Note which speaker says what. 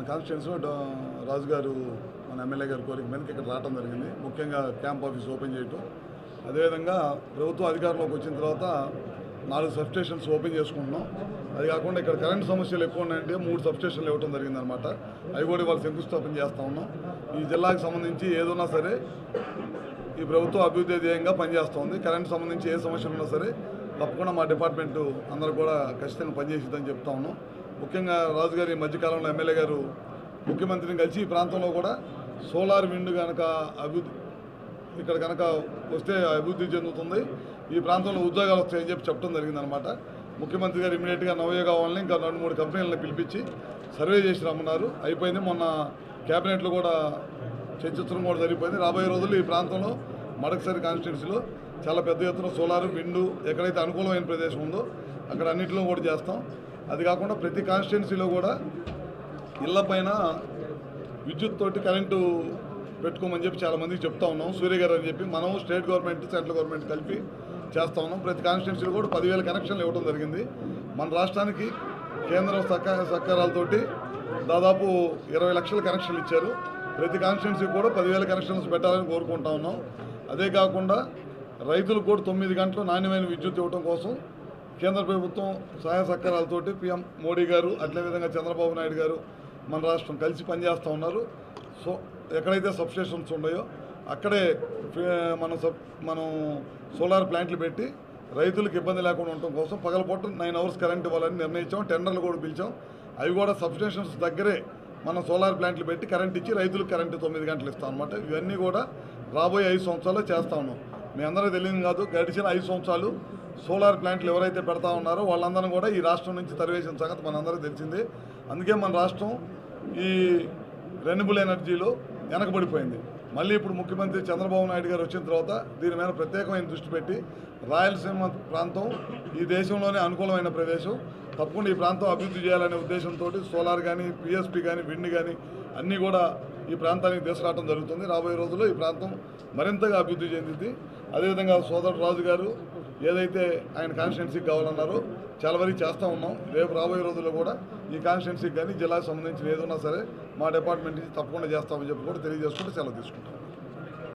Speaker 1: కాన్స్టిట్యున్సీలో రాజు గారు మన ఎమ్మెల్యే గారి కోరిక మీదకి ఇక్కడ రావడం జరిగింది. ముఖ్యంగా క్యాంప్ ఆఫీస్ ఓపెన్ చేయటం, అదేవిధంగా ప్రభుత్వం అధికారంలోకి వచ్చిన తర్వాత 4 సబ్స్టేషన్స్ ఓపెన్ చేసుకుంటున్నాం. అది కాకుండా ఇక్కడ కరెంట్ సమస్యలు ఎక్కువ ఉన్నాయంటే 3 సబ్స్టేషన్లు ఇవ్వడం జరిగిందనమాట. అవి కూడా వాళ్ళు శంకుస్థాపన చేస్తూ ఉన్నాం. ఈ జిల్లాకు సంబంధించి ఏదున్నా సరే ఈ ప్రభుత్వం అభివృద్ధి ధ్యేయంగా పనిచేస్తుంది. కరెంట్ సంబంధించి ఏ సమస్యలు ఉన్నా సరే తప్పకుండా మా డిపార్ట్మెంటు అందరూ కూడా ఖచ్చితంగా పనిచేసిద్దని చెప్తా ఉన్నాం. ముఖ్యంగా రాజుగారి మధ్యకాలంలో ఎమ్మెల్యే గారు ముఖ్యమంత్రిని కలిసి ఈ ప్రాంతంలో కూడా సోలార్ విండ్ కనుక ఇక్కడ కనుక వస్తే అభివృద్ధి చెందుతుంది, ఈ ప్రాంతంలో ఉద్యోగాలు వస్తాయని చెప్పడం జరిగిందనమాట. ముఖ్యమంత్రి గారు ఇమీడియట్గా నవయోగ వాళ్ళని ఇంకా 2-3 కంపెనీలను పిలిపించి సర్వే చేసి రమ్మన్నారు. అయిపోయింది. మొన్న క్యాబినెట్లో కూడా చర్చించడం కూడా జరిగిపోయింది. రాబోయే రోజుల్లో ఈ ప్రాంతంలో మడకసరి కాన్స్టిట్యున్సీలో చాలా పెద్ద ఎత్తున సోలార్ విండు ఎక్కడైతే అనుకూలమైన ప్రదేశం ఉందో అక్కడ అన్నింటిలో కూడా చేస్తాం. అది కాకుండా ప్రతి కాన్స్టిట్యున్సీలో కూడా ఇళ్లపైన విద్యుత్ తోటి కరెంటు పెట్టుకోమని చెప్పి చాలామందికి చెప్తా ఉన్నాం. సూర్య గారు అని చెప్పి మనం స్టేట్ గవర్నమెంట్ సెంట్రల్ గవర్నమెంట్ కలిపి చేస్తూ ఉన్నాం. ప్రతి కాన్స్టిట్యున్సీలో కూడా 10,000 కనెక్షన్లు ఇవ్వడం జరిగింది. మన రాష్ట్రానికి కేంద్రం సహకారాలతోటి దాదాపు 20 లక్షల కనెక్షన్లు ఇచ్చారు. ప్రతి కాన్స్టిట్యున్సీకి కూడా 10,000 కనెక్షన్స్ పెట్టాలని కోరుకుంటా ఉన్నాం. అదే కాకుండా రైతులకు కూడా 9 గంటలు నాణ్యమైన విద్యుత్ ఇవ్వడం కోసం కేంద్ర ప్రభుత్వం సహాయ సహకారాలతోటి పీఎం మోడీ గారు అదేవిధంగా చంద్రబాబు నాయుడు గారు మన రాష్ట్రం కలిసి పనిచేస్తూ ఉన్నారు. సో ఎక్కడైతే సబ్స్టేషన్స్ ఉన్నాయో అక్కడే మనం సోలార్ ప్లాంట్లు పెట్టి రైతులకు ఇబ్బంది లేకుండా ఉండటం కోసం పగలపూట 9 అవర్స్ కరెంట్ ఇవ్వాలని నిర్ణయించాం. టెండర్లు కూడా పిలిచాం. అవి కూడా సబ్స్టేషన్స్ దగ్గరే మనం సోలార్ ప్లాంట్లు పెట్టి కరెంట్ ఇచ్చి రైతులకు కరెంటు 9 గంటలు ఇస్తాం అనమాట. ఇవన్నీ కూడా రాబోయే 5 సంవత్సరాల్లో చేస్తా ఉన్నాం. మీ అందరూ తెలియదు కాదు, గడిచిన 5 సంవత్సరాలు సోలార్ ప్లాంట్లు ఎవరైతే పెడతా ఉన్నారో వాళ్ళందరూ కూడా ఈ రాష్ట్రం నుంచి తరివేసిన సంగతి మనందరికీ తెలిసిందే. అందుకే మన రాష్ట్రం ఈ రెన్యూబుల్ ఎనర్జీలో వెనకబడిపోయింది. మళ్ళీ ఇప్పుడు ముఖ్యమంత్రి చంద్రబాబు నాయుడు గారు వచ్చిన తర్వాత దీని మీద ప్రత్యేకమైన దృష్టి పెట్టి రాయలసీమ ప్రాంతం ఈ దేశంలోనే అనుకూలమైన ప్రదేశం, తప్పకుండా ఈ ప్రాంతం అభివృద్ధి చేయాలనే ఉద్దేశంతో సోలార్ కానీ పిఎస్పీ కానీ విండ్ కానీ అన్నీ కూడా ఈ ప్రాంతానికి తీసుకురావడం జరుగుతుంది. రాబోయే రోజుల్లో ఈ ప్రాంతం మరింతగా అభివృద్ధి చెందింది. అదేవిధంగా సోదరుడు రాజు గారు ఏదైతే ఆయన కాన్స్టిట్యున్సీకి కావాలన్నారో చాలా వరకు చేస్తూ ఉన్నాం. రేపు రాబోయే రోజుల్లో కూడా ఈ కాన్స్టిట్యున్సీకి కానీ జిల్లాకు సంబంధించిన ఏదన్నా సరే మా డిపార్ట్మెంట్ నుంచి తప్పకుండా చేస్తామని చెప్పి కూడా తెలియజేసుకుంటూ సెలవు తీసుకుంటాం.